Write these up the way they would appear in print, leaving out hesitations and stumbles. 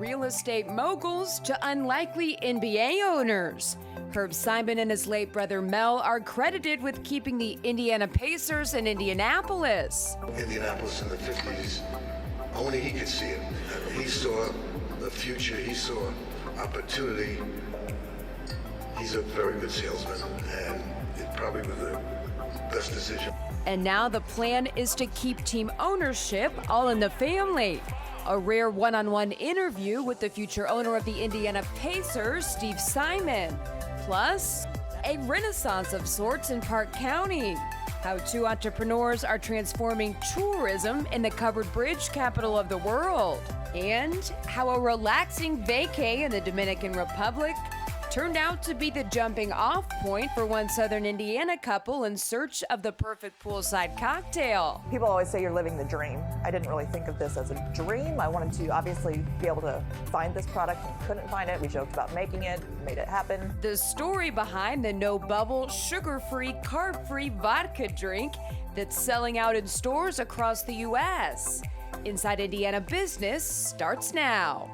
real estate moguls to unlikely NBA owners. Herb Simon and his late brother Mel are credited with keeping the Indiana Pacers in Indianapolis. Indianapolis in the 50s, only he could see it. He saw the future, he saw opportunity. He's a very good salesman, and it probably was the best decision. And now the plan is to keep team ownership all in the family. A rare one-on-one interview with the future owner of the Indiana Pacers, Steve Simon. Plus, a renaissance of sorts in Park County. How two entrepreneurs are transforming tourism in the covered bridge capital of the world. And how a relaxing vacay in the Dominican Republic turned out to be the jumping off point for one Southern Indiana couple in search of the perfect poolside cocktail. People always say you're living the dream. I didn't really think of this as a dream. I wanted to obviously be able to find this product and couldn't find it. We joked about making it, made it happen. The story behind the no-bubble, sugar-free, carb-free vodka drink that's selling out in stores across the U.S. Inside Indiana Business starts now.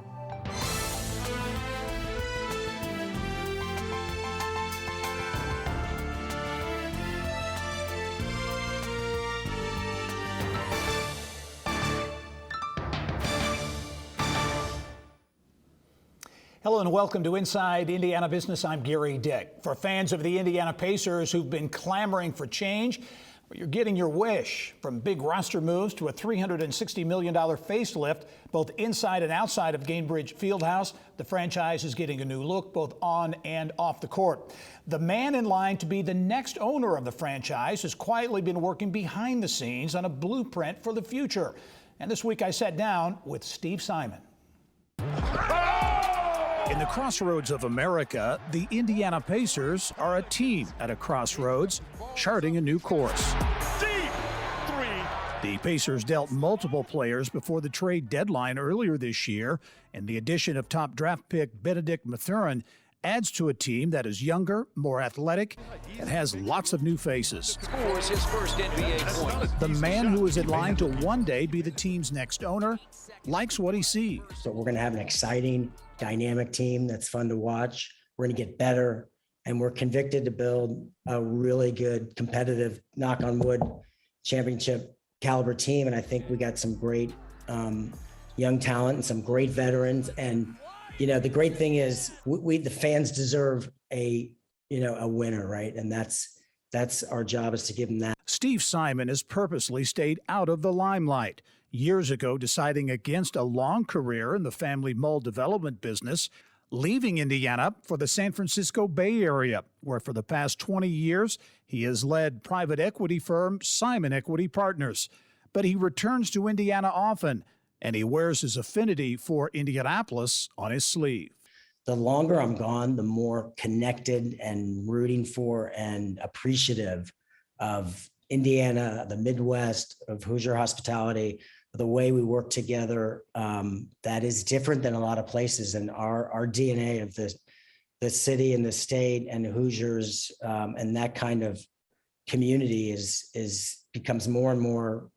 Hello and welcome to Inside Indiana Business. I'm Gerry Dick. For fans of the Indiana Pacers who've been clamoring for change, you're getting your wish. From big roster moves to a $360 million facelift, both inside and outside of Gainbridge Fieldhouse, the franchise is getting a new look both on and off the court. The man in line to be the next owner of the franchise has quietly been working behind the scenes on a blueprint for the future. And this week I sat down with Steve Simon. In the crossroads of America, the Indiana Pacers are a team at a crossroads, charting a new course. Deep three. The Pacers dealt multiple players before the trade deadline earlier this year, and the addition of top draft pick Benedict Mathurin adds to a team that is younger, more athletic, and has lots of new faces. Scores his first NBA point. The man who is in line to one day be the team's next owner likes what he sees. So we're going to have an exciting, dynamic team that's fun to watch. We're going to get better, and we're convicted to build a really good, competitive, knock on wood, championship caliber team. And I think we got some great young talent and some great veterans. And you know, the great thing is we the fans deserve a winner, right? And that's our job, is to give them that. Steve Simon has purposely stayed out of the limelight. Years ago, deciding against a long career in the family mall development business, leaving Indiana for the San Francisco Bay Area, where for the past 20 years, he has led private equity firm Simon Equity Partners. But he returns to Indiana often, and he wears his affinity for Indianapolis on his sleeve. The longer I'm gone, the more connected and rooting for and appreciative of Indiana, the Midwest, of Hoosier hospitality, the way we work together. That is different than a lot of places, and our DNA of the city and the state and Hoosiers and that kind of community becomes more and more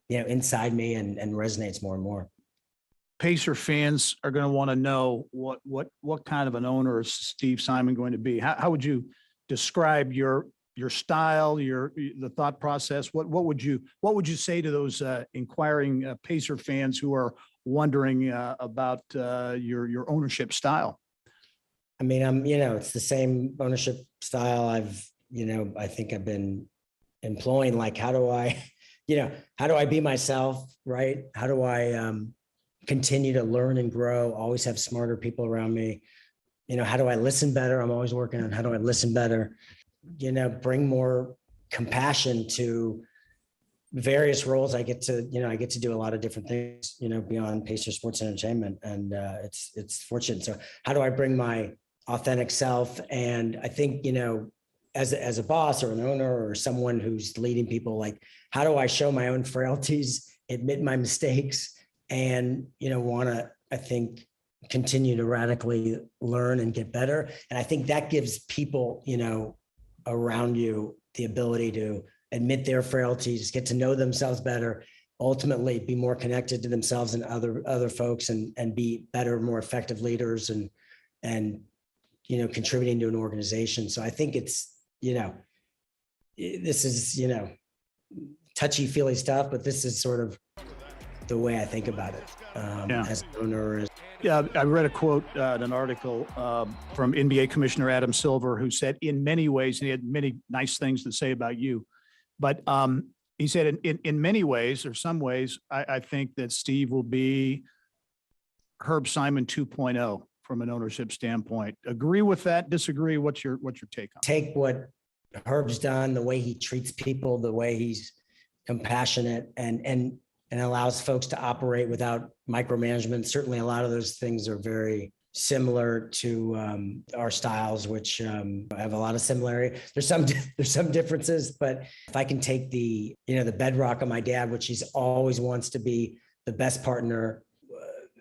inside me and resonates more and more. Pacer fans are going to want to know what kind of an owner is Steve Simon going to be. How would you describe your style, the thought process? What would you say to those inquiring Pacer fans who are wondering about your ownership style? I mean, it's the same ownership style I think I've been employing. Like, how do I be myself, right? How do I continue to learn and grow, always have smarter people around me? How do I listen better? I'm always working on how do I listen better? Bring more compassion to various roles. I get to do a lot of different things, beyond Pacer Sports Entertainment. And it's fortunate. So how do I bring my authentic self? And I think, as a boss or an owner or someone who's leading people, like, how do I show my own frailties, admit my mistakes, and, want to, I think, continue to radically learn and get better. And I think that gives people, around you the ability to admit their frailties, get to know themselves better, ultimately be more connected to themselves and other folks, and be better, more effective leaders, and contributing to an organization. So I think it's, this is, touchy feely stuff, but this is sort of the way I think about it as an owner. Yeah, I read a quote in an article from NBA Commissioner Adam Silver, who said, in many ways, and he had many nice things to say about you, but he said, in many ways, or some ways, I think that Steve will be Herb Simon 2.0 from an ownership standpoint. Agree with that? Disagree? What's your take on it? Take what Herb's done, the way he treats people, the way he's compassionate, and allows folks to operate without micromanagement. Certainly a lot of those things are very similar to our styles, which have a lot of similarity. There's some differences, but if I can take the bedrock of my dad, which he's always wants to be the best partner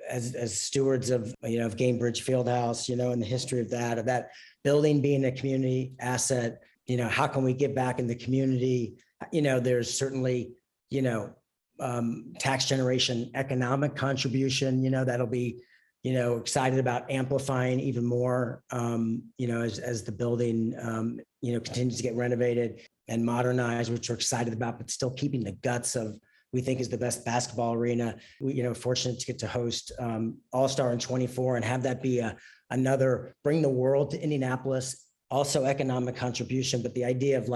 as stewards of Gamebridge Fieldhouse, and the history of that building being a community asset, how can we give back in the community? There's certainly, tax generation, economic contribution, that'll be, excited about amplifying even more, as the building, continues to get renovated and modernized, which we're excited about, but still keeping the guts of, we think, is the best basketball arena. We, fortunate to get to host All-Star in 24 and have that be another, bring the world to Indianapolis, also economic contribution. But the idea of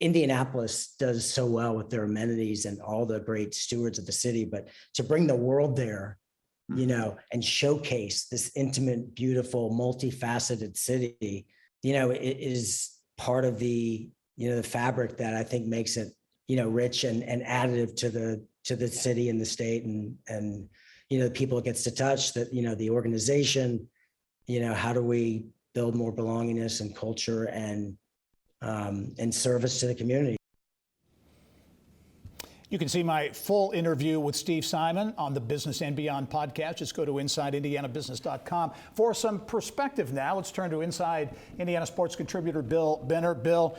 Indianapolis does so well with their amenities and all the great stewards of the city, but to bring the world there, and showcase this intimate, beautiful, multifaceted city, it is part of the, the fabric that I think makes it, rich and additive to the city and the state, and the people it gets to touch, that, the organization, how do we build more belongingness and culture and service to the community. You can see my full interview with Steve Simon on the Business and Beyond podcast. Just go to InsideIndianaBusiness.com for some perspective now. Let's turn to Inside Indiana sports contributor Bill Benner. Bill,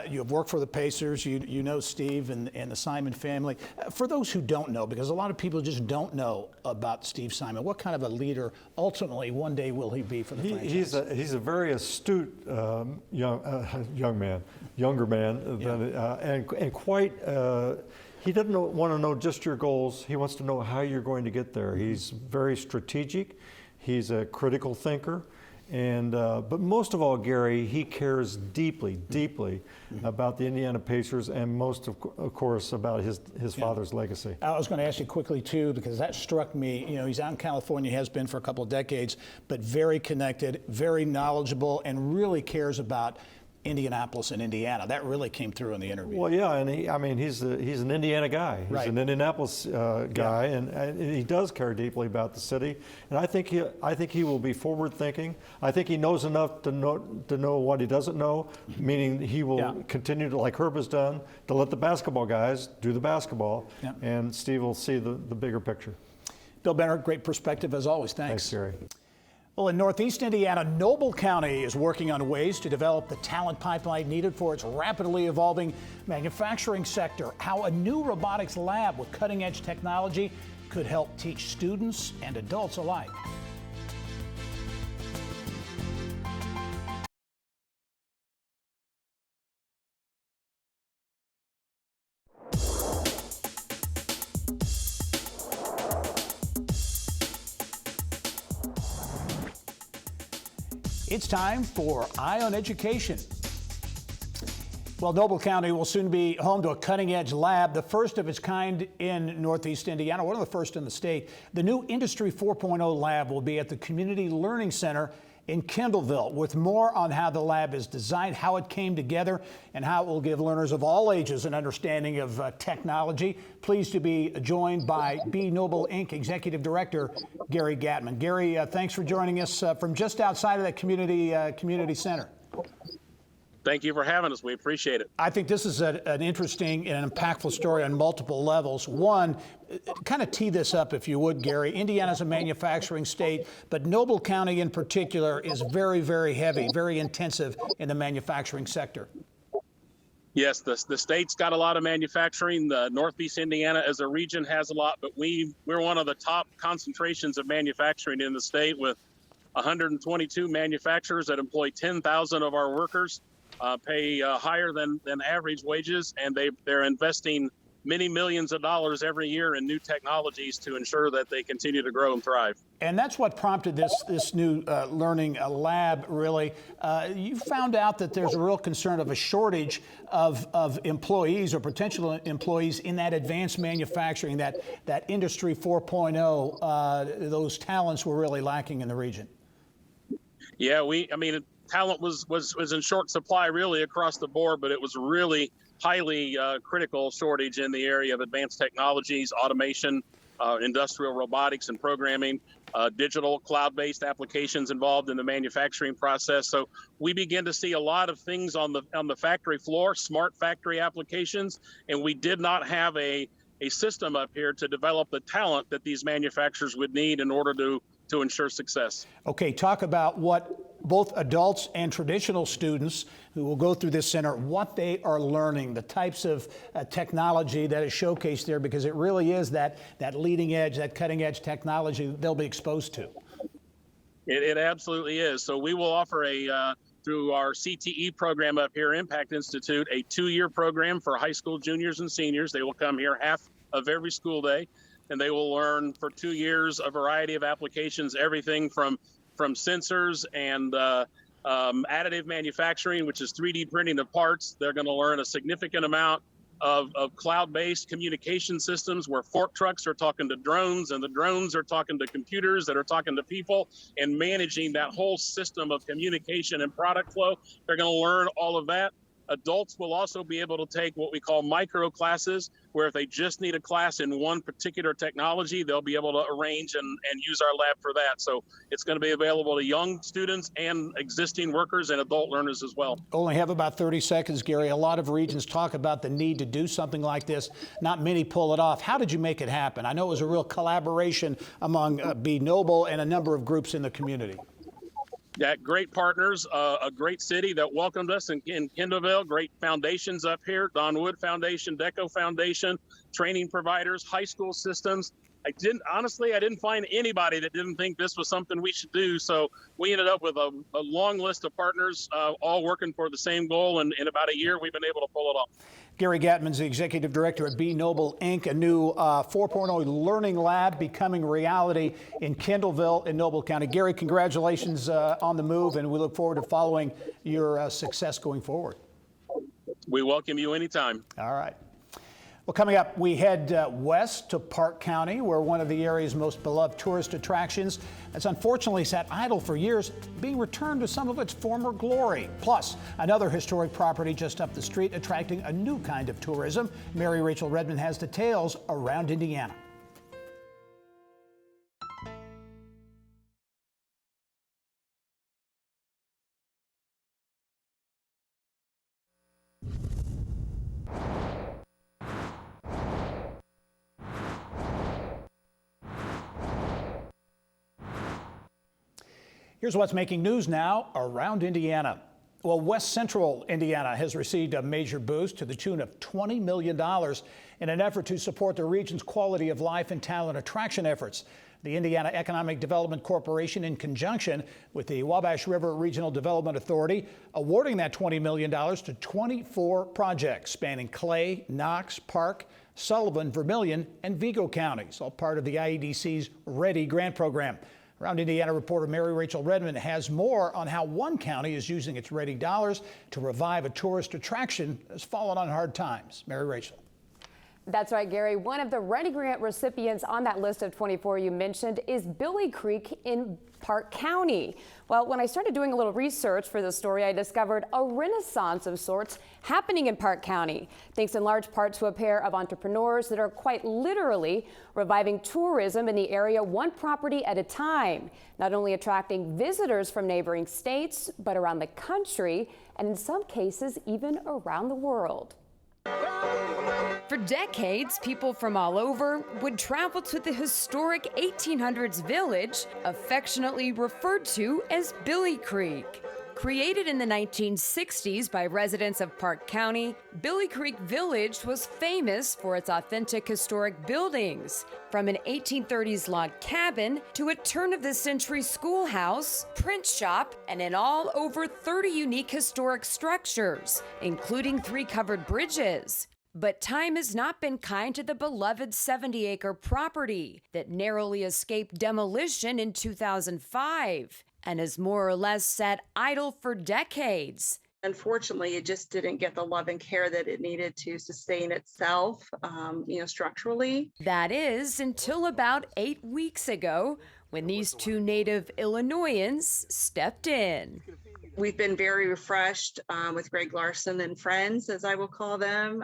you have worked for the Pacers. You know Steve and the Simon family. For those who don't know, because a lot of people just don't know about Steve Simon, what kind of a leader ultimately one day will he be for the franchise? He's a very astute younger man, and quite. He doesn't want to know just your goals. He wants to know how you're going to get there. He's very strategic. He's a critical thinker. And but most of all, Gerry, he cares deeply about the Indiana Pacers, and most of course about his father's legacy. I was going to ask you quickly too, because that struck me. He's out in California, has been for a couple of decades, but very connected, very knowledgeable, and really cares about Indianapolis and Indiana. That really came through in the interview. Well, yeah, and he's an Indiana guy. He's right. An Indianapolis guy, and he does care deeply about the city. And I think he will be forward thinking. I think he knows enough to know what he doesn't know, meaning he will continue to, like Herb has done, to let the basketball guys do the basketball, and Steve will see the bigger picture. Bill Benner, great perspective as always. Thanks. Thanks, Gerry. Well, in Northeast Indiana, Noble County is working on ways to develop the talent pipeline needed for its rapidly evolving manufacturing sector. How a new robotics lab with cutting-edge technology could help teach students and adults alike. It's time for Eye on Education. Well, Noble County will soon be home to a cutting-edge lab, the first of its kind in Northeast Indiana, one of the first in the state. The new Industry 4.0 lab will be at the Community Learning Center in Kendallville, with more on how the lab is designed, how it came together, and how it will give learners of all ages an understanding of technology. Pleased to be joined by B Noble Inc. Executive Director Gerry Gatman. Gerry, thanks for joining us from just outside of that community center. Thank you for having us. We appreciate it. I think this is an interesting and impactful story on multiple levels. One, kind of tee this up, if you would, Gerry. Indiana's a manufacturing state, but Noble County in particular is very, very heavy, very intensive in the manufacturing sector. Yes, the state's got a lot of manufacturing. The Northeast Indiana as a region has a lot, but we're one of the top concentrations of manufacturing in the state, with 122 manufacturers that employ 10,000 of our workers, pay higher than average wages, and they're investing many millions of dollars every year in new technologies to ensure that they continue to grow and thrive. And that's what prompted this new learning lab, really. You found out that there's a real concern of a shortage of employees or potential employees in that advanced manufacturing, that Industry 4.0. Those talents were really lacking in the region. Yeah, talent was in short supply really across the board, but it was really highly critical shortage in the area of advanced technologies, automation, industrial robotics and programming, digital cloud-based applications involved in the manufacturing process. So we begin to see a lot of things on the factory floor, smart factory applications, and we did not have a system up here to develop the talent that these manufacturers would need in order to ensure success. Okay, talk about what both adults and traditional students who will go through this center, what they are learning, the types of technology that is showcased there, because it really is that leading edge, that cutting edge technology they'll be exposed to. It absolutely is. So we will offer through our CTE program up here, Impact Institute, a 2-year program for high school juniors and seniors. They will come here half of every school day, and they will learn for 2 years a variety of applications, everything from sensors and additive manufacturing, which is 3D printing of parts. They're going to learn a significant amount of cloud-based communication systems, where fork trucks are talking to drones and the drones are talking to computers that are talking to people, and managing that whole system of communication and product flow. They're going to learn all of that. Adults will also be able to take what we call micro classes, where if they just need a class in one particular technology, they'll be able to arrange and use our lab for that. So it's going to be available to young students and existing workers and adult learners as well. Only have about 30 seconds, Gary. A lot of regions talk about the need to do something like this. Not many pull it off. How did you make it happen? I know it was a real collaboration among B. Noble and a number of groups in the community. Yeah, great partners, a great city that welcomed us in Kendallville, great foundations up here, Don Wood Foundation, Deco Foundation, training providers, high school systems. I didn't find anybody that didn't think this was something we should do. So we ended up with a long list of partners, all working for the same goal. And in about a year, we've been able to pull it off. Gary Gatman's the executive director at B. Noble Inc., a new 4.0 learning lab becoming reality in Kendallville in Noble County. Gary, congratulations on the move, and we look forward to following your success going forward. We welcome you anytime. All right. Well, coming up, we head west to Park County, where one of the area's most beloved tourist attractions has unfortunately sat idle for years, being returned to some of its former glory. Plus, another historic property just up the street attracting a new kind of tourism. Mary Rachel Redmond has details around Indiana. Here's what's making news now around Indiana. Well, West Central Indiana has received a major boost to the tune of $20 million in an effort to support the region's quality of life and talent attraction efforts. The Indiana Economic Development Corporation, in conjunction with the Wabash River Regional Development Authority, awarding that $20 million to 24 projects spanning Clay, Knox, Park, Sullivan, Vermilion, and Vigo counties, all part of the IEDC's READY grant program. Around Indiana reporter Mary Rachel Redmond has more on how one county is using its READY dollars to revive a tourist attraction that's fallen on hard times. Mary Rachel. That's right, Gary. One of the READY grant recipients on that list of 24 you mentioned is Billie Creek in Park County. Well, when I started doing a little research for this story, I discovered a renaissance of sorts happening in Park County, thanks in large part to a pair of entrepreneurs that are quite literally reviving tourism in the area one property at a time, not only attracting visitors from neighboring states, but around the country, and in some cases, even around the world. For decades, people from all over would travel to the historic 1800s village, affectionately referred to as Billie Creek. Created in the 1960s by residents of Park County, Billie Creek Village was famous for its authentic historic buildings, from an 1830s log cabin to a turn-of-the-century schoolhouse, print shop, and in all over 30 unique historic structures, including 3 covered bridges. But time has not been kind to the beloved 70-acre property that narrowly escaped demolition in 2005 and has more or less sat idle for decades. Unfortunately, it just didn't get the love and care that it needed to sustain itself, structurally. That is, until about 8 weeks ago, when these 2 native Illinoisans stepped in. We've been very refreshed with Greg Larson and friends, as I will call them,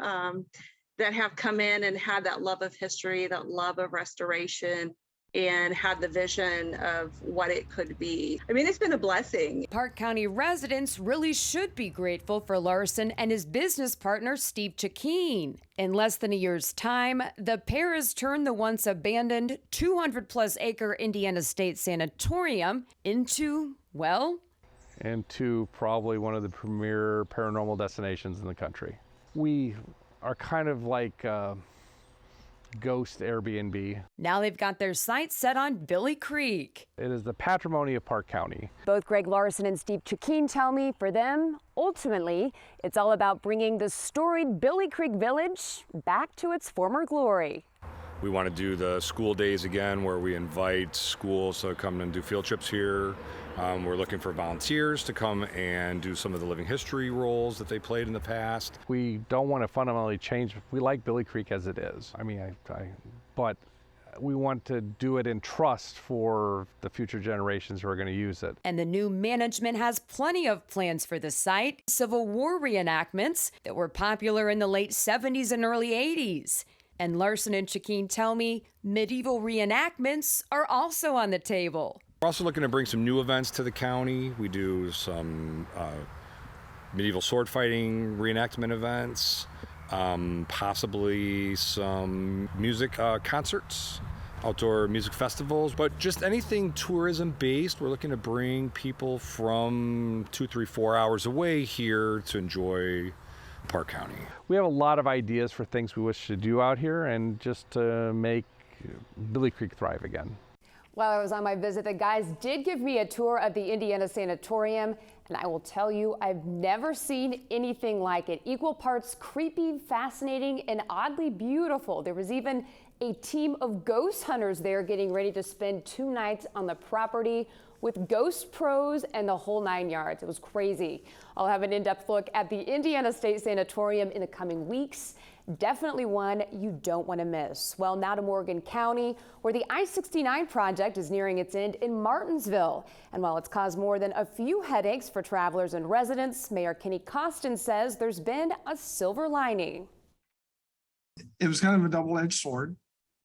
that have come in and had that love of history, that love of restoration, and had the vision of what it could be. I mean, it's been a blessing. Park County residents really should be grateful for Larson and his business partner, Steve CHECKERED. In less than a year's time, the pair has turned the once abandoned 200-plus acre Indiana State Sanatorium into, well, into probably one of the premier paranormal destinations in the country. We are kind of like ghost Airbnb. Now they've got their sights set on Billie Creek. It is the patrimony of Park County. Both Greg Larson and Steve CHECKERED tell me for them, ultimately, it's all about bringing the storied Billie Creek Village back to its former glory. We want to do the school days again, where we invite schools to come and do field trips here. We're looking for volunteers to come and do some of the living history roles that they played in the past. We don't want to fundamentally change. We like Billie Creek as it is. I mean, but we want to do it in trust for the future generations who are going to use it. And the new management has plenty of plans for the site. Civil War reenactments that were popular in the late 70s and early 80s. And Larson and CHECKERED tell me medieval reenactments are also on the table. We're also looking to bring some new events to the county. We do some medieval sword fighting reenactment events, possibly some music concerts, outdoor music festivals, but just anything tourism based. We're looking to bring people from 2, 3, 4 hours away here to enjoy Park County. We have a lot of ideas for things we wish to do out here and just to make Billie Creek thrive again. While I was on my visit, the guys did give me a tour of the Indiana Sanatorium, and I will tell you, I've never seen anything like it. Equal parts creepy, fascinating, and oddly beautiful. There was even a team of ghost hunters there getting ready to spend 2 nights on the property with ghost pros and the whole 9 yards. It was crazy. I'll have an in-depth look at the Indiana State Sanatorium in the coming weeks. Definitely one you don't want to miss. Well, now to Morgan County, where the I-69 project is nearing its end in Martinsville. And while it's caused more than a few headaches for travelers and residents, Mayor Kenny Costin says there's been a silver lining. It was kind of a double-edged sword.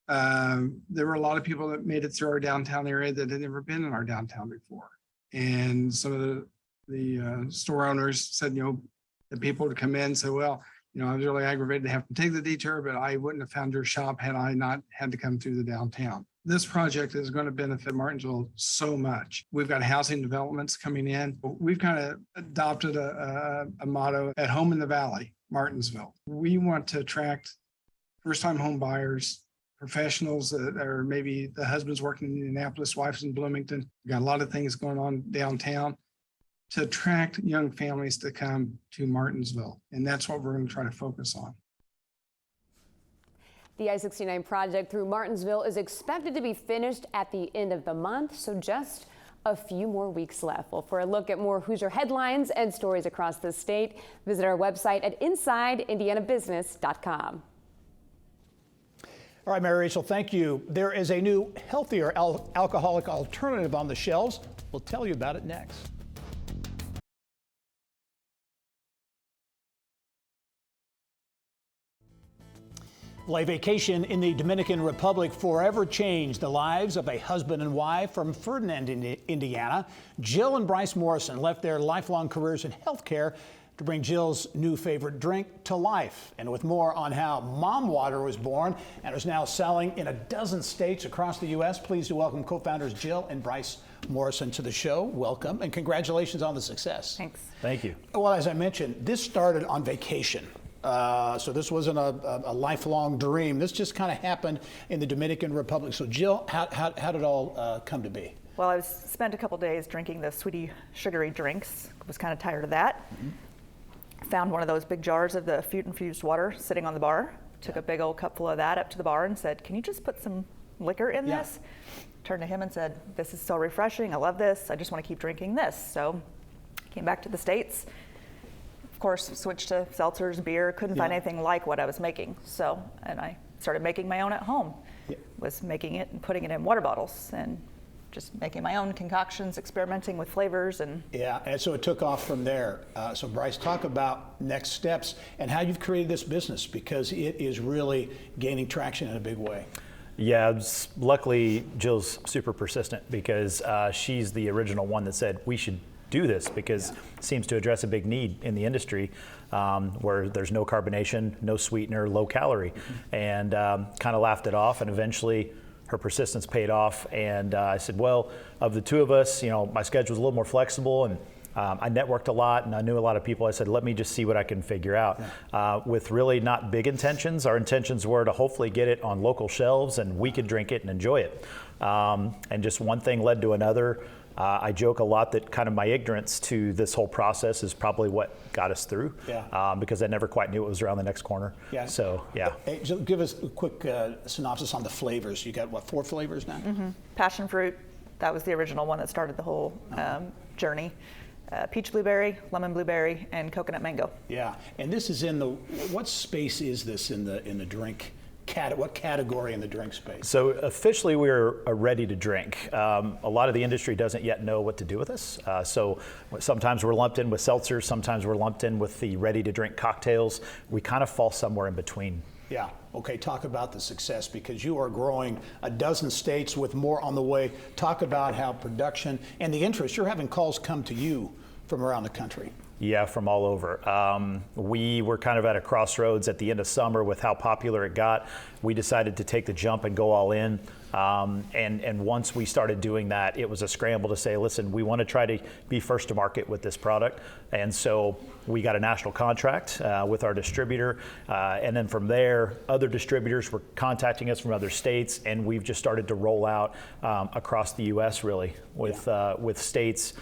There were a lot of people that made it through our downtown area that had never been in our downtown before. And some of the store owners said, that people would come in and say, well, I was really aggravated to have to take the detour, but I wouldn't have found your shop had I not had to come through the downtown. This project is going to benefit Martinsville so much. We've got housing developments coming in. We've kind of adopted a motto, at home in the valley, Martinsville. We want to attract first-time home buyers, professionals that are maybe the husband's working in Indianapolis, wife's in Bloomington. We've got a lot of things going on downtown to attract young families to come to Martinsville. And that's what we're going to try to focus on. The I-69 project through Martinsville is expected to be finished at the end of the month, so just a few more weeks left. Well, for a look at more Hoosier headlines and stories across the state, visit our website at InsideIndianaBusiness.com. All right, Mary Rachel, thank you. There is a new, healthier alcoholic alternative on the shelves. We'll tell you about it next. A vacation in the Dominican Republic forever changed the lives of a husband and wife from Ferdinand, Indiana. Jill and Bryce Morrison left their lifelong careers in healthcare to bring Jill's new favorite drink to life. And with more on how Mom Water was born and is now selling in a dozen states across the U.S., pleased to welcome co-founders Jill and Bryce Morrison to the show. Welcome and congratulations on the success. Thanks. Thank you. Well, as I mentioned, this started on vacation. So this wasn't a lifelong dream. This just kind of happened in the Dominican Republic. So Jill, how did it all come to be? Well, I spent a couple days drinking the sweetie, sugary drinks. Was kind of tired of that. Found one of those big jars of the infused water sitting on the bar. Took a big old cupful of that up to the bar and said, "Can you just put some liquor in this?" Turned to him and said, "This is so refreshing. I love this. I just want to keep drinking this." So came back to the States. Of course, switched to seltzers, beer. Couldn't find anything like what I was making. So, and I started making my own at home. Was making it and putting it in water bottles and just making my own concoctions, experimenting with flavors. And so it took off from there. So Bryce, talk about next steps and how you've created this business, because it is really gaining traction in a big way. Yeah, luckily Jill's super persistent, because she's the original one that said we should do this, because it seems to address a big need in the industry where there's no carbonation, no sweetener, low calorie, and kind of laughed it off, and eventually her persistence paid off. And I said, well, of the two of us, you know, my schedule was a little more flexible, and I networked a lot and I knew a lot of people. I said, let me just see what I can figure out. With really not big intentions. Our intentions were to hopefully get it on local shelves and we could drink it and enjoy it. And just one thing led to another. I joke a lot that kind of my ignorance to this whole process is probably what got us through, because I never quite knew what was around the next corner. So, Hey, Jill, give us a quick synopsis on the flavors. You got, what, 4 flavors now? Passion fruit, that was the original one that started the whole journey. Peach blueberry, lemon blueberry, and coconut mango. Yeah, and this is in the, what space is this in the drink? What category in the drink space? So officially we're ready to drink. A lot of the industry doesn't yet know what to do with us. So sometimes we're lumped in with seltzers, sometimes we're lumped in with the ready to drink cocktails. We kind of fall somewhere in between. Yeah, okay, talk about the success, because you are growing a dozen states with more on the way. Talk about how production and the interest, you're having calls come to you from around the country. Yeah, from all over. We were kind of at a crossroads at the end of summer with how popular it got. We decided to take the jump and go all in. And once we started doing that, it was a scramble to say, listen, we want to try to be first to market with this product. And so we got a national contract with our distributor. And then from there, other distributors were contacting us from other states. And we've just started to roll out across the U.S. really with states.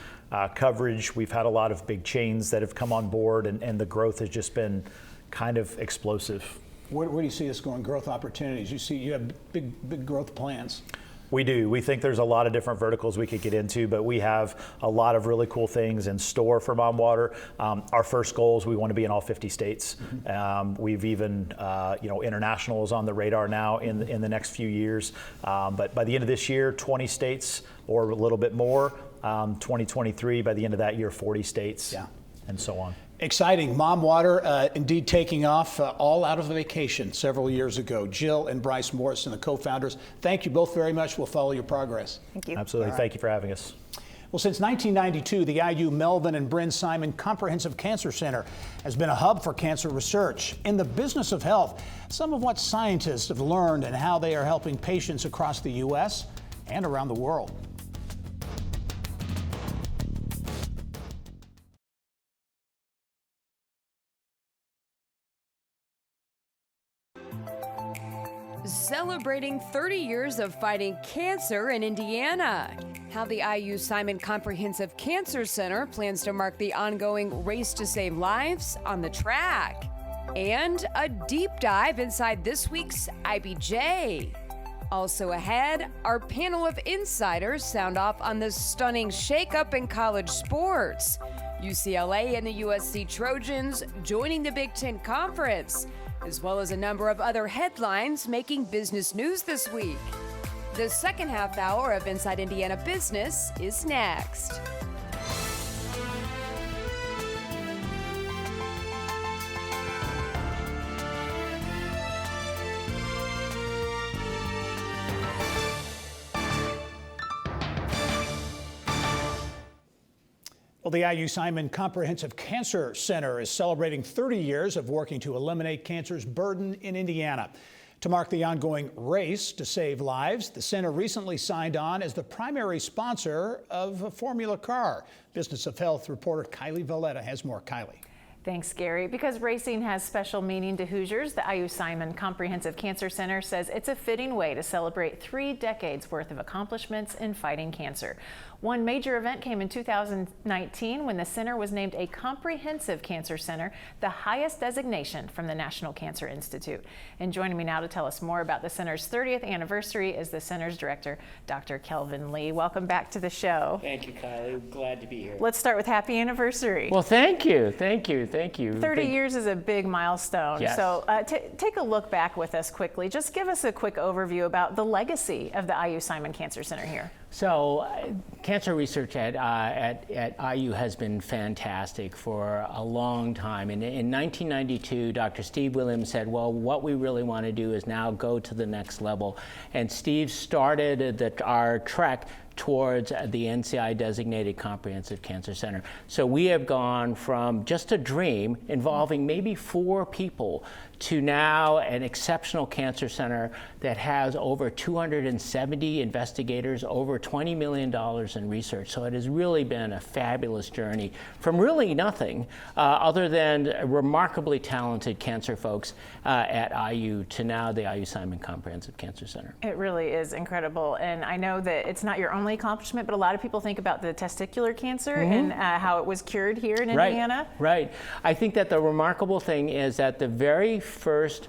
Coverage. We've had a lot of big chains that have come on board, and the growth has just been kind of explosive. Where do you see this going? Growth opportunities? You have big growth plans. We do. We think there's a lot of different verticals we could get into, but we have a lot of really cool things in store for Mom Water. Our first goal is we want to be in all 50 states. We've even, international is on the radar now in the next few years. But by the end of this year, 20 states or a little bit more. 2023, by the end of that year, 40 states, and so on. Exciting. Mom Water indeed taking off all out of vacation several years ago. Jill and Bryce Morrison, the co-founders, thank you both very much. We'll follow your progress. Thank you. Absolutely. Thank you for having us. Well, since 1992, the IU Melvin and Bryn Simon Comprehensive Cancer Center has been a hub for cancer research. In the business of health, some of what scientists have learned and how they are helping patients across the U.S. and around the world. Celebrating 30 years of fighting cancer in Indiana. How the IU Simon Comprehensive Cancer Center plans to mark the ongoing race to save lives on the track. And a deep dive inside this week's IBJ. Also ahead, our panel of insiders sound off on the stunning shakeup in college sports. UCLA and the USC Trojans joining the Big Ten Conference, as well as a number of other headlines making business news this week. The second half hour of Inside Indiana Business is next. Well, the IU Simon Comprehensive Cancer Center is celebrating 30 years of working to eliminate cancer's burden in Indiana. To mark the ongoing race to save lives, the center recently signed on as the primary sponsor of a Formula car. Business of Health reporter Kylie Valletta has more. Kylie. Thanks, Gary. Because racing has special meaning to Hoosiers, the IU Simon Comprehensive Cancer Center says it's a fitting way to celebrate 3 decades worth of accomplishments in fighting cancer. One major event came in 2019 when the center was named a Comprehensive Cancer Center, the highest designation from the National Cancer Institute. And joining me now to tell us more about the center's 30th anniversary is the center's director, Dr. Kelvin Lee. Welcome back to the show. Thank you, Kylie. Glad to be here. Let's start with happy anniversary. Well, thank you. Thank you. Thank you. 30 years is a big milestone. Yes. So take a look back with us quickly. Just give us a quick overview about the legacy of the IU Simon Cancer Center here. So cancer research at IU has been fantastic for a long time. And in 1992, Dr. Steve Williams said, well, what we really want to do is now go to the next level. And Steve started our trek towards the NCI designated Comprehensive Cancer Center. So we have gone from just a dream involving maybe 4 people to now an exceptional cancer center that has over 270 investigators, over $20 million in research. So it has really been a fabulous journey from really nothing other than remarkably talented cancer folks at IU to now the IU Simon Comprehensive Cancer Center. It really is incredible. And I know that it's not your only accomplishment, but a lot of people think about the testicular cancer and how it was cured here in Indiana. Right. I think that the remarkable thing is that the very first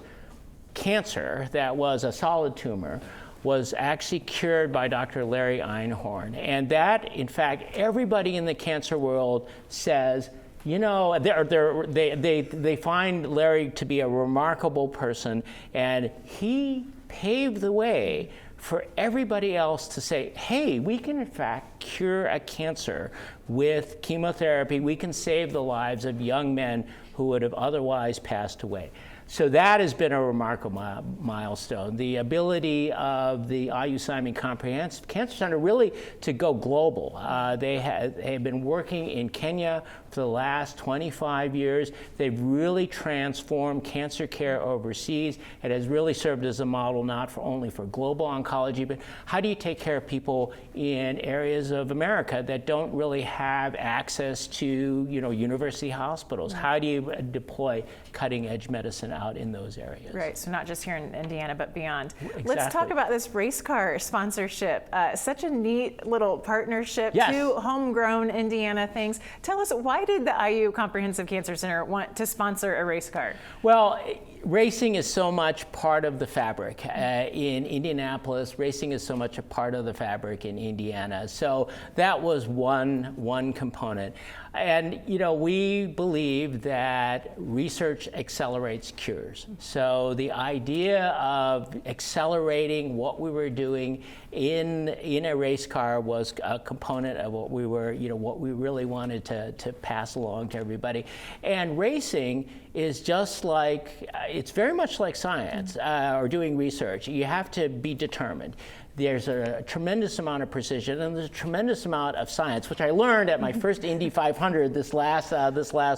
cancer that was a solid tumor was actually cured by Dr. Larry Einhorn. And that, in fact, everybody in the cancer world says, you know, they find Larry to be a remarkable person, and he paved the way for everybody else to say, hey, we can in fact cure a cancer with chemotherapy. We can save the lives of young men who would have otherwise passed away. So that has been a remarkable milestone. The ability of the IU Simon Comprehensive Cancer Center really to go global. They have been working in Kenya for the last 25 years. They've really transformed cancer care overseas. It has really served as a model not only for global oncology, but how do you take care of people in areas of America that don't really have access to, you know, university hospitals? How do you deploy cutting-edge medicine out in those areas? Right, so not just here in Indiana, but beyond. Exactly. Let's talk about this race car sponsorship. Such a neat little partnership, Yes. 2 homegrown Indiana things. Tell us, why did the IU Comprehensive Cancer Center want to sponsor a race car? Well, racing is so much part of the fabric in Indianapolis. Racing is so much a part of the fabric in Indiana. So that was one component. And, you know, we believe that research accelerates cures. So the idea of accelerating what we were doing in a race car was a component of what we were, you know, what we really wanted to pass along to everybody. And racing is just like, it's very much like science or doing research. You have to be determined. There's a tremendous amount of precision and there's a tremendous amount of science, which I learned at my first Indy 500 this last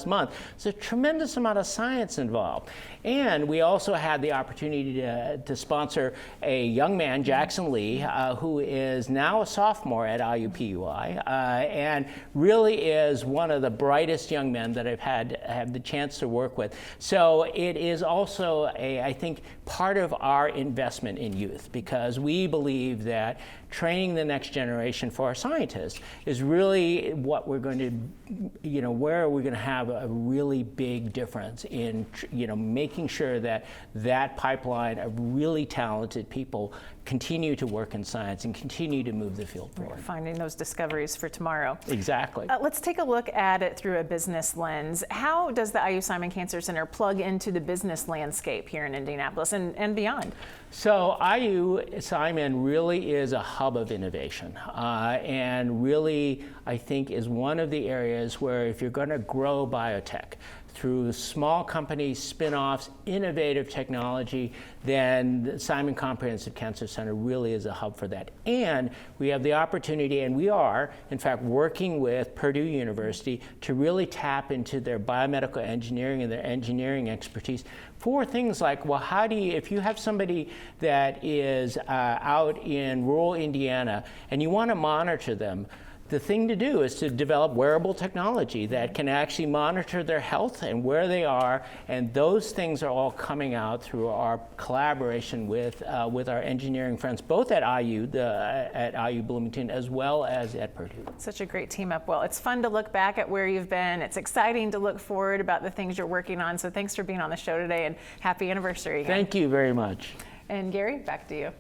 month. There's a tremendous amount of science involved. And we also had the opportunity to sponsor a young man, Jackson Lee, who is now a sophomore at IUPUI, and really is one of the brightest young men that I've had the chance to work with. So it is also I think, part of our investment in youth, because we believe that training the next generation for our scientists is really what we're going to, you know, where we're going to have a really big difference in, you know, making sure that that pipeline of really talented people continue to work in science and continue to move the field forward. Finding those discoveries for tomorrow. Exactly. Let's take a look at it through a business lens. How does the IU Simon Cancer Center plug into the business landscape here in Indianapolis and beyond? So IU Simon really is a hub of innovation, and really, I think, is one of the areas where if you're going to grow biotech, through small companies, spin-offs, innovative technology, then the Simon Comprehensive Cancer Center really is a hub for that. And we have the opportunity, and we are, in fact, working with Purdue University to really tap into their biomedical engineering and their engineering expertise for things like, well, how do you, if you have somebody that is out in rural Indiana and you want to monitor them, the thing to do is to develop wearable technology that can actually monitor their health and where they are, and those things are all coming out through our collaboration with our engineering friends, both at IU Bloomington as well as at Purdue. Such a great team up. Well, it's fun to look back at where you've been. It's exciting to look forward about the things you're working on. So thanks for being on the show today, and happy anniversary again. Thank you very much. And Gerry, back to you.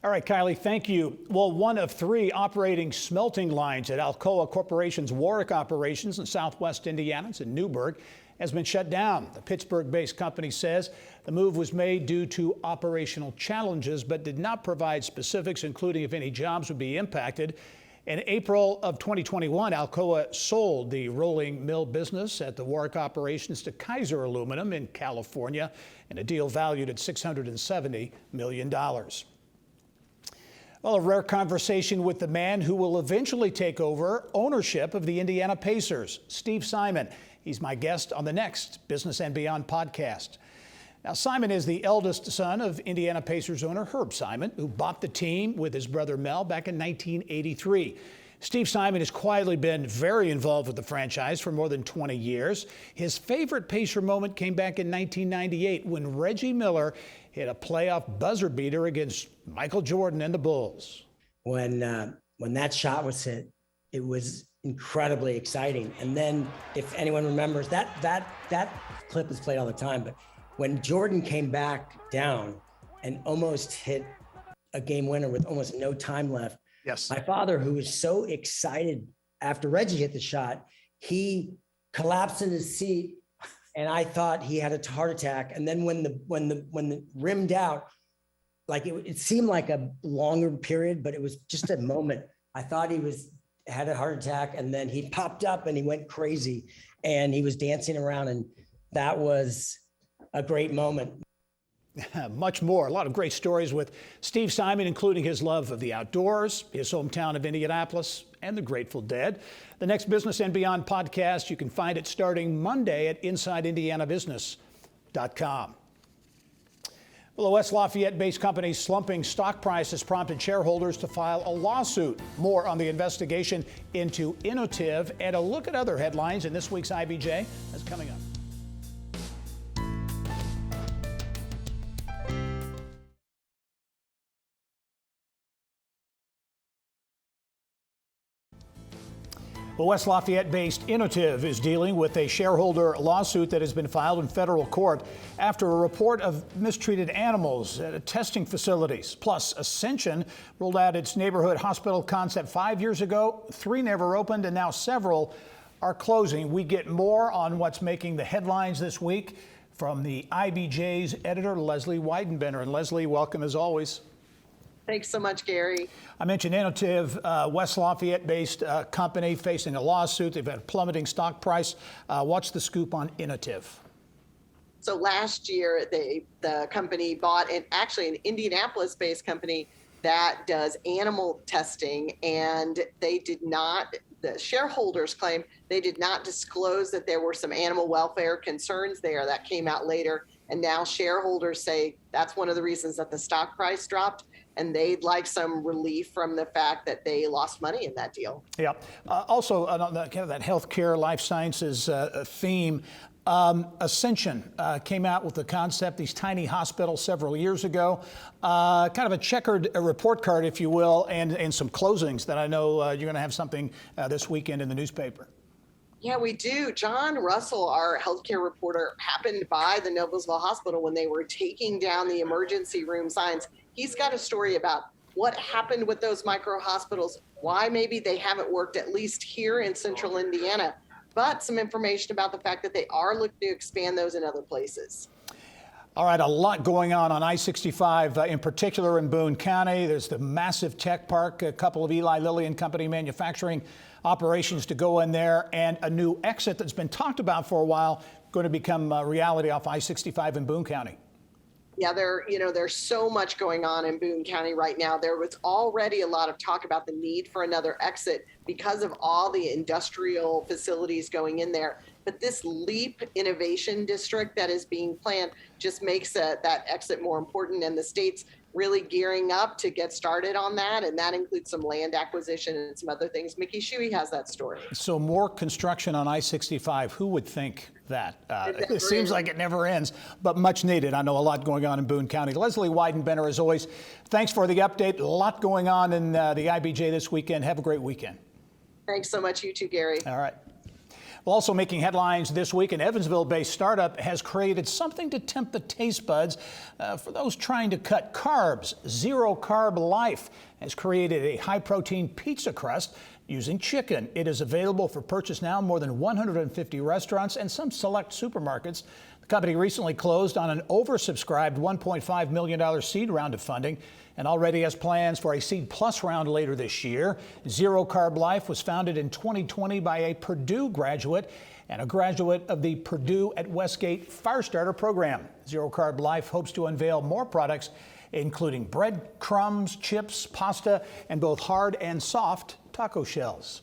All right, Kylie, thank you. Well, one of 3 operating smelting lines at Alcoa Corporation's Warwick operations in southwest Indiana, it's in Newburgh, has been shut down. The Pittsburgh-based company says the move was made due to operational challenges, but did not provide specifics, including if any jobs would be impacted. In April of 2021, Alcoa sold the rolling mill business at the Warwick operations to Kaiser Aluminum in California in a deal valued at $670 million. Well, a rare conversation with the man who will eventually take over ownership of the Indiana Pacers, Steve Simon. He's my guest on the next Business and Beyond podcast. Now, Simon is the eldest son of Indiana Pacers owner Herb Simon, who bought the team with his brother Mel back in 1983. Steve Simon has quietly been very involved with the franchise for more than 20 years. His favorite Pacer moment came back in 1998 when Reggie Miller hit a playoff buzzer beater against Michael Jordan and the Bulls. When that shot was hit, it was incredibly exciting. And then, if anyone remembers, that clip is played all the time, but when Jordan came back down and almost hit a game winner with almost no time left, yes, my father, who was so excited after Reggie hit the shot, he collapsed in his seat, and I thought he had a heart attack. And then when the rimmed out, like it seemed like a longer period, but it was just a moment. I thought he had a heart attack, and then he popped up and he went crazy, and he was dancing around, and that was a great moment. Much more. A lot of great stories with Steve Simon, including his love of the outdoors, his hometown of Indianapolis, and the Grateful Dead. The next Business and Beyond podcast, you can find it starting Monday at InsideIndianaBusiness.com. Well, the West Lafayette-based company's slumping stock price has prompted shareholders to file a lawsuit. More on the investigation into Inotiv and a look at other headlines in this week's IBJ is coming up. Well, West Lafayette-based Inotiv is dealing with a shareholder lawsuit that has been filed in federal court after a report of mistreated animals at testing facilities. Plus, Ascension rolled out its neighborhood hospital concept 5 years ago. 3 never opened, and now several are closing. We get more on what's making the headlines this week from the IBJ's editor, Leslie Weidenbender. And Leslie, welcome as always. Thanks so much, Gary. I mentioned Inotiv, West Lafayette-based company facing a lawsuit. They've had a plummeting stock price. What's the scoop on Inotiv? So last year, the company bought actually an Indianapolis-based company that does animal testing, and they did not, the shareholders claim they did not disclose that there were some animal welfare concerns there. That came out later, and now shareholders say that's one of the reasons that the stock price dropped, and they'd like some relief from the fact that they lost money in that deal. Yeah. Also, kind of that healthcare, life sciences theme, Ascension came out with the concept, these tiny hospitals several years ago, kind of a checkered report card, if you will, and some closings that I know you're going to have something this weekend in the newspaper. Yeah, we do. John Russell, our healthcare reporter, happened by the Noblesville Hospital when they were taking down the emergency room signs. He's got a story about what happened with those micro hospitals, why maybe they haven't worked, at least here in central Indiana, but some information about the fact that they are looking to expand those in other places. All right, a lot going on I-65, in particular in Boone County. There's the massive tech park, a couple of Eli Lilly and Company manufacturing operations to go in there, and a new exit that's been talked about for a while going to become reality off I-65 in Boone County. Yeah, there's so much going on in Boone County right now. There was already a lot of talk about the need for another exit because of all the industrial facilities going in there. But this LEAP Innovation District that is being planned just makes that exit more important, and the state's really gearing up to get started on that, and that includes some land acquisition and some other things. Mickey Shuey has that story. So more construction on I-65. Who would think that? It seems like it never ends, but much needed. I know a lot going on in Boone County. Leslie Weidenbender, as always, thanks for the update. A lot going on in the IBJ this weekend. Have a great weekend. Thanks so much. You too, Gary. All right. Well, also making headlines this week, an Evansville-based startup has created something to tempt the taste buds for those trying to cut carbs. Zero Carb Life has created a high-protein pizza crust using chicken. It is available for purchase now in more than 150 restaurants and some select supermarkets. The company recently closed on an oversubscribed $1.5 million seed round of funding and already has plans for a Seed Plus round later this year. Zero Carb Life was founded in 2020 by a Purdue graduate and a graduate of the Purdue at Westgate Firestarter program. Zero Carb Life hopes to unveil more products, including bread, crumbs, chips, pasta, and both hard and soft taco shells.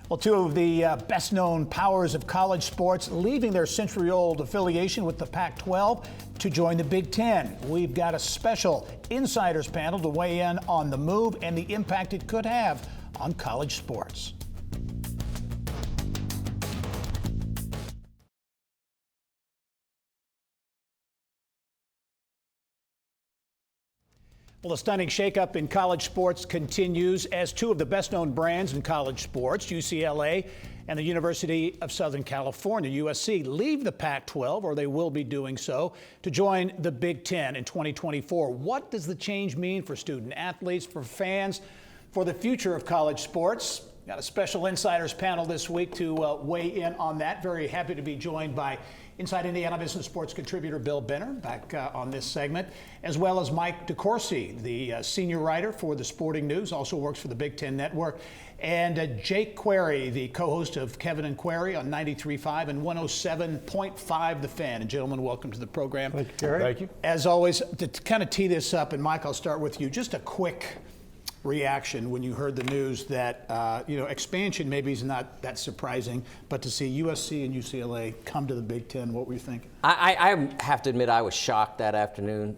Well, two of the best-known powers of college sports leaving their century-old affiliation with the Pac-12 to join the Big Ten. We've got a special insiders panel to weigh in on the move and the impact it could have on college sports. Well, the stunning shakeup in college sports continues as two of the best-known brands in college sports, UCLA and the University of Southern California, USC, leave the Pac-12, or they will be doing so, to join the Big Ten in 2024. What does the change mean for student athletes, for fans, for the future of college sports? Got a special insiders panel this week to weigh in on that. Very happy to be joined by Inside Indiana Business Sports contributor Bill Benner, back on this segment, as well as Mike DeCourcy, the senior writer for the Sporting News, also works for the Big Ten Network, and Jake Query, the co-host of Kevin and Query on 93.5 and 107.5 The Fan. And gentlemen, welcome to the program. Thank you, Gerry. Thank you. As always, to kind of tee this up, and Mike, I'll start with you. Just a quick reaction when you heard the news that expansion maybe is not that surprising, but to see USC and UCLA come to the Big Ten, what were you thinking? I have to admit I was shocked that afternoon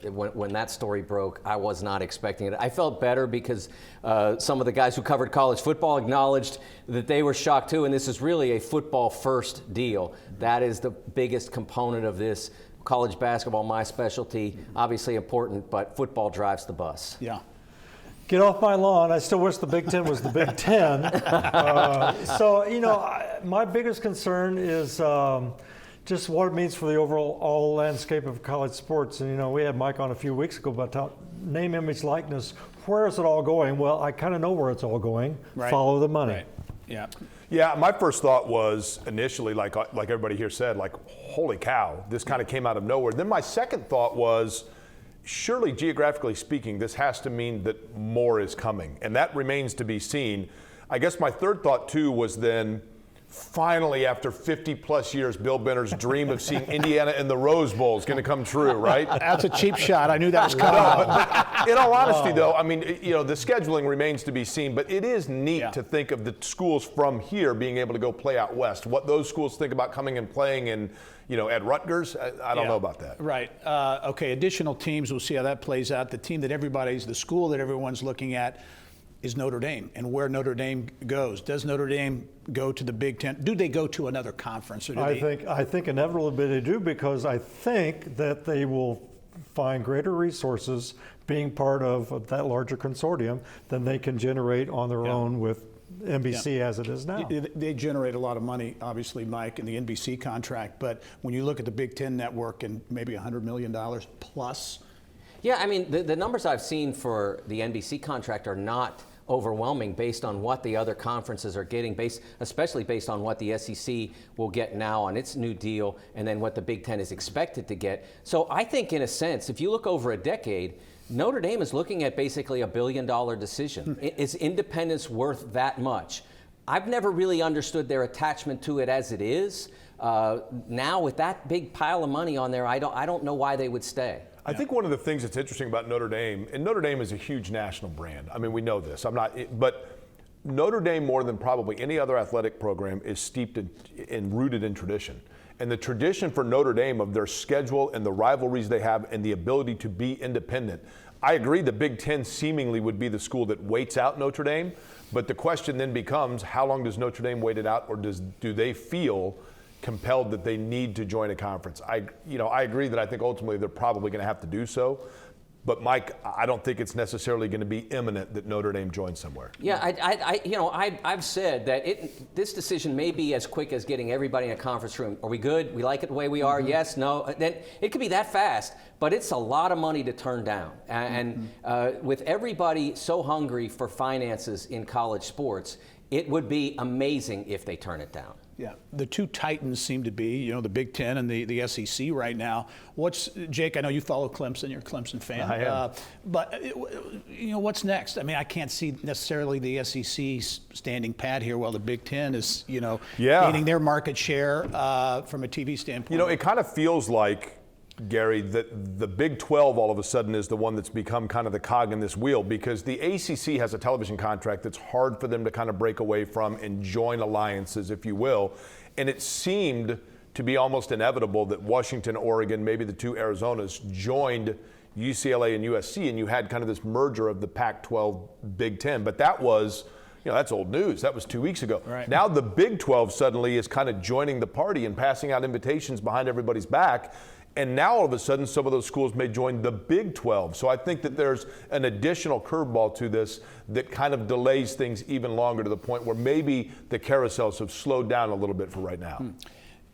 when that story broke. I was not expecting it. I felt better because some of the guys who covered college football acknowledged that they were shocked too, and this is really a football first deal. That is the biggest component of this. College basketball, my specialty, obviously important, but football drives the bus. Yeah. Get off my lawn. I still wish the Big Ten was the Big Ten. My biggest concern is just what it means for the overall landscape of college sports. And, we had Mike on a few weeks ago about name, image, likeness. Where is it all going? Well, I kind of know where it's all going. Right. Follow the money. Right. Yeah. Yeah, my first thought was initially, like everybody here said, like, holy cow, this kind of came out of nowhere. Then my second thought was, surely, geographically speaking, this has to mean that more is coming, and that remains to be seen. I guess my third thought, too, was then finally, after 50-plus years, Bill Benner's dream of seeing Indiana in the Rose Bowl is going to come true, right? That's a cheap shot. I knew that was coming. But in all honesty, though, I mean, the scheduling remains to be seen, but it is neat to think of the schools from here being able to go play out west. What those schools think about coming and playing in at Rutgers, I don't know about that. Right. Okay, additional teams, we'll see how that plays out. The school that everyone's looking at is Notre Dame, and where Notre Dame goes. Does Notre Dame go to the Big Ten? Do they go to another conference? Or I think inevitably they do, because I think that they will find greater resources being part of that larger consortium than they can generate on their own with NBC as it is now. They generate a lot of money, obviously, Mike, in the NBC contract, but when you look at the Big Ten network and maybe $100 million plus. Yeah, I mean, the numbers I've seen for the NBC contract are not overwhelming based on what the other conferences are getting, especially based on what the SEC will get now on its new deal, and then what the Big Ten is expected to get. So I think, in a sense, if you look over a decade, Notre Dame is looking at basically $1 billion decision. Is independence worth that much? I've never really understood their attachment to it as it is. Now with that big pile of money on there, I don't know why they would stay. I think one of the things that's interesting about Notre Dame, and Notre Dame is a huge national brand. I mean, we know this. But Notre Dame, more than probably any other athletic program, is steeped and rooted in tradition. And the tradition for Notre Dame of their schedule and the rivalries they have and the ability to be independent. I agree the Big Ten seemingly would be the school that waits out Notre Dame, but the question then becomes, how long does Notre Dame wait it out, or do they feel compelled that they need to join a conference? I agree that I think ultimately they're probably going to have to do so. But Mike, I don't think it's necessarily going to be imminent that Notre Dame joins somewhere. Yeah, I've said that this decision may be as quick as getting everybody in a conference room. Are we good? We like it the way we are? Yes, no. Then it could be that fast, but it's a lot of money to turn down. And with everybody so hungry for finances in college sports, it would be amazing if they turn it down. Yeah, the two titans seem to be, the Big Ten and the SEC right now. Jake, I know you follow Clemson, you're a Clemson fan. I am. But, what's next? I mean, I can't see necessarily the SEC standing pat here while the Big Ten is, gaining their market share from a TV standpoint. It kind of feels like, Gary, that the Big 12 all of a sudden is the one that's become kind of the cog in this wheel, because the ACC has a television contract that's hard for them to kind of break away from and join alliances, if you will. And it seemed to be almost inevitable that Washington, Oregon, maybe the two Arizonas joined UCLA and USC, and you had kind of this merger of the Pac-12 Big 10. But that was, that's old news. That was 2 weeks ago. Right. Now the Big 12 suddenly is kind of joining the party and passing out invitations behind everybody's back. And now all of a sudden, some of those schools may join the Big 12. So I think that there's an additional curveball to this that kind of delays things even longer, to the point where maybe the carousels have slowed down a little bit for right now.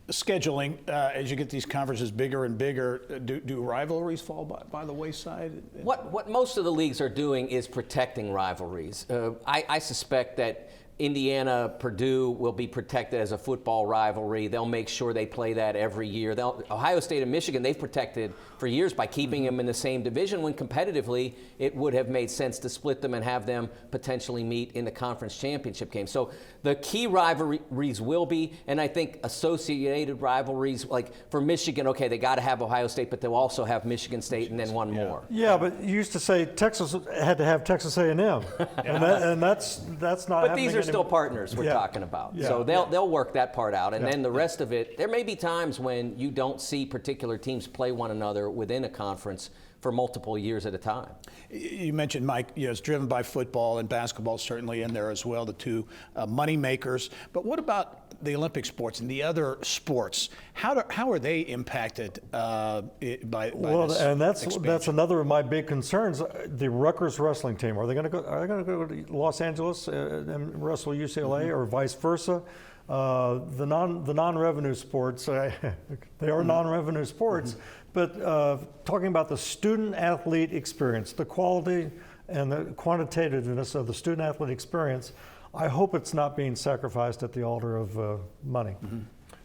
Scheduling, as you get these conferences bigger and bigger, do rivalries fall by the wayside? What most of the leagues are doing is protecting rivalries. I suspect that Indiana, Purdue will be protected as a football rivalry. They'll make sure they play that every year. Ohio State and Michigan, they've protected for years by keeping them in the same division, when competitively it would have made sense to split them and have them potentially meet in the conference championship game. So the key rivalries will be, and I think associated rivalries, like for Michigan, okay, they got to have Ohio State, but they'll also have Michigan State and then one more. Yeah, but you used to say Texas had to have Texas A&M, and that's not. But these are still partners we're talking about. So they'll work that part out. And then the rest of it, there may be times when you don't see particular teams play one another within a conference for multiple years at a time. You mentioned, Mike, it's driven by football, and basketball certainly in there as well, the two money makers. But what about the Olympic sports and the other sports? How are they impacted by this and that's expansion? another of my big concerns. The Rutgers wrestling team, are they going to go to Los Angeles and wrestle UCLA, or vice versa? The non-revenue sports, they are non-revenue sports, but talking about the student-athlete experience, the quality and the quantitativeness of the student-athlete experience, I hope it's not being sacrificed at the altar of money.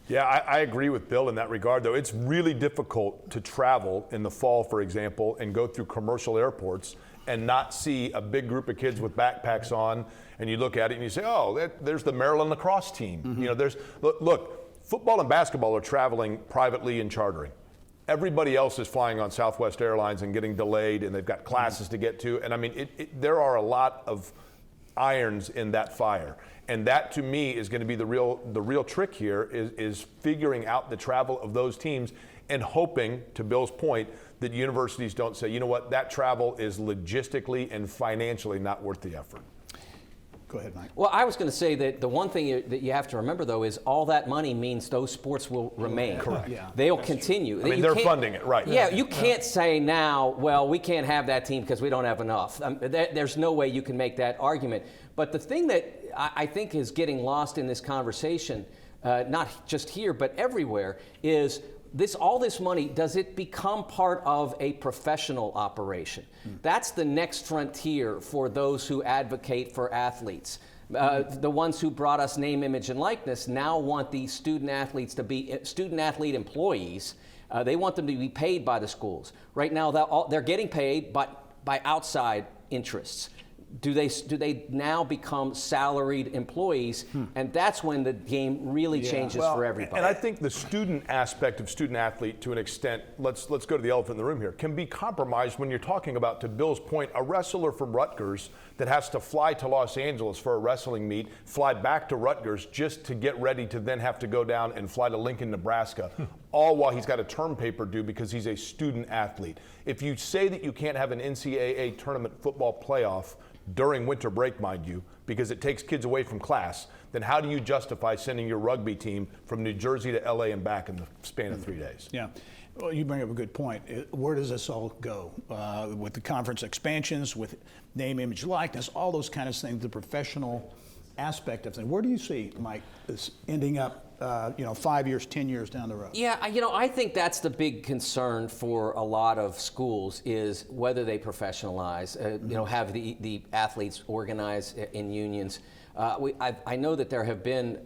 Yeah, I agree with Bill in that regard, though. It's really difficult to travel in the fall, for example, and go through commercial airports and not see a big group of kids with backpacks on, and you look at it and you say, oh, there's the Maryland lacrosse team. Look, football and basketball are traveling privately and chartering. Everybody else is flying on Southwest Airlines and getting delayed, and they've got classes to get to. And I mean, there are a lot of irons in that fire. And that, to me, is going to be the real trick here, is figuring out the travel of those teams and hoping, to Bill's point, that universities don't say, you know what, that travel is logistically and financially not worth the effort. Go ahead, Mike. Well, I was going to say that the one thing that you have to remember, though, is all that money means those sports will remain. Correct. Yeah. They'll continue. I mean, they're funding it, right. Yeah, you can't say now, well, we can't have that team because we don't have enough. There's no way you can make that argument. But the thing that I think is getting lost in this conversation, not just here but everywhere, is all this money, does it become part of a professional operation? That's the next frontier for those who advocate for athletes. The ones who brought us name, image, and likeness now want these student athletes to be student athlete employees. They want them to be paid by the schools. Right now, they're getting paid by outside interests. Do they now become salaried employees? And that's when the game really changes for everybody. And I think the student aspect of student athlete, to an extent, let's go to the elephant in the room here, can be compromised when you're talking about, to Bill's point, a wrestler from Rutgers that has to fly to Los Angeles for a wrestling meet, fly back to Rutgers just to get ready to then have to go down and fly to Lincoln, Nebraska, all while he's got a term paper due because he's a student athlete. If you say that you can't have an NCAA tournament football playoff during winter break, mind you, because it takes kids away from class, then how do you justify sending your rugby team from New Jersey to LA and back in the span of 3 days? Yeah. Well, you bring up a good point. Where does this all go? With the conference expansions, with name, image, likeness, all those kind of things, the professional aspect of things. Where do you see, Mike, this ending up, 5 years, 10 years down the road? Yeah, I think that's the big concern for a lot of schools is whether they professionalize, have the athletes organize in unions. I know that there have been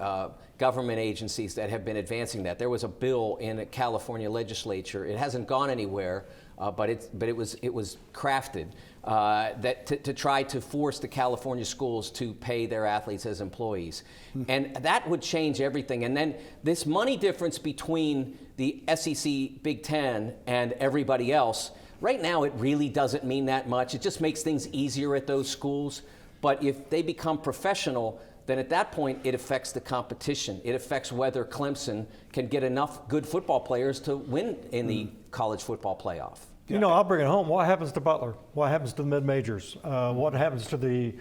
government agencies that have been advancing that. There was a bill in the California legislature. It hasn't gone anywhere, but it was crafted to try to force the California schools to pay their athletes as employees. And that would change everything. And then this money difference between the SEC, Big Ten, and everybody else, right now it really doesn't mean that much. It just makes things easier at those schools. But if they become professional, then at that point it affects the competition. It affects whether Clemson can get enough good football players to win in the college football playoff. I'll bring it home. What happens to Butler? What happens to the mid-majors? What happens to the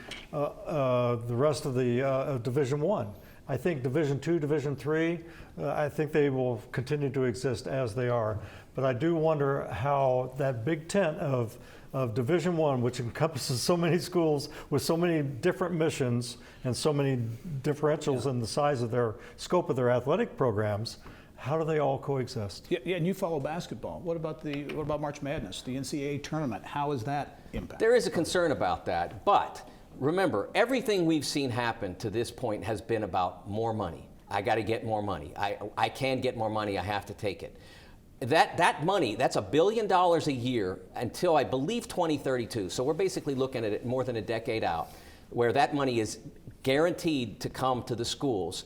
rest of the Division I? I think Division II, Division III, I think they will continue to exist as they are. But I do wonder how that big tent of Division I, which encompasses so many schools with so many different missions and so many differentials in the size of their scope of their athletic programs, how do they all coexist? Yeah, and you follow basketball. What about March Madness, the NCAA tournament? How is that impacted? There is a concern about that, but remember, everything we've seen happen to this point has been about more money. I got to get more money. I can get more money. I have to take it. That money, that's $1 billion a year until I believe 2032. So we're basically looking at it more than a decade out, where that money is guaranteed to come to the schools.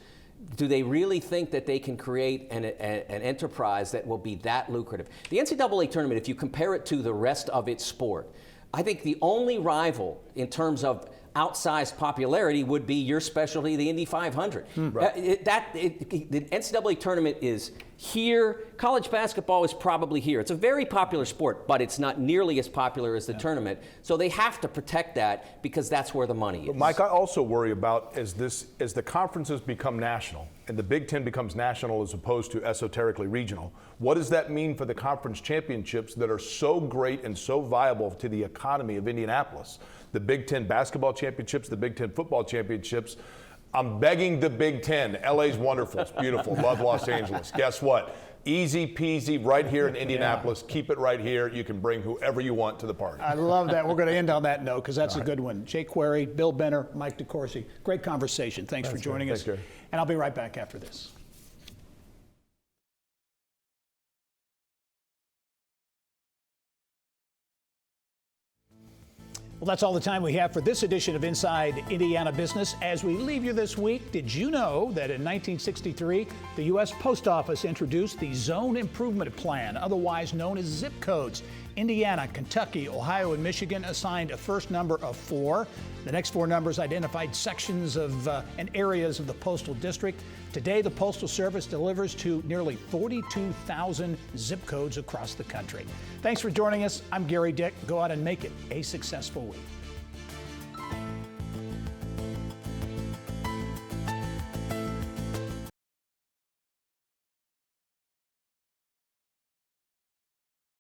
Do they really think that they can create an enterprise that will be that lucrative? The NCAA tournament, if you compare it to the rest of its sport, I think the only rival in terms of outsized popularity would be your specialty, the Indy 500. Right. The NCAA tournament is here. College basketball is probably here. It's a very popular sport, but it's not nearly as popular as the tournament. So they have to protect that because that's where the money is. But Mike, I also worry about as the conferences become national and the Big Ten becomes national as opposed to esoterically regional, what does that mean for the conference championships that are so great and so viable to the economy of Indianapolis? The Big Ten basketball championships, the Big Ten football championships. I'm begging the Big Ten. LA's wonderful. It's beautiful. Love Los Angeles. Guess what? Easy peasy right here in Indianapolis. Keep it right here. You can bring whoever you want to the party. I love that. We're going to end on that note because that's a good one. Jay Query, Bill Benner, Mike DeCourcy. Great conversation. Thanks for joining us. Thanks, Gerry. And I'll be right back after this. Well, that's all the time we have for this edition of Inside Indiana Business. As we leave you this week, did you know that in 1963, the U.S. Post Office introduced the Zone Improvement Plan, otherwise known as zip codes? Indiana, Kentucky, Ohio, and Michigan assigned a first number of 4. The next 4 numbers identified sections of and areas of the postal district. Today, the Postal Service delivers to nearly 42,000 zip codes across the country. Thanks for joining us. I'm Gerry Dick. Go out and make it a successful week.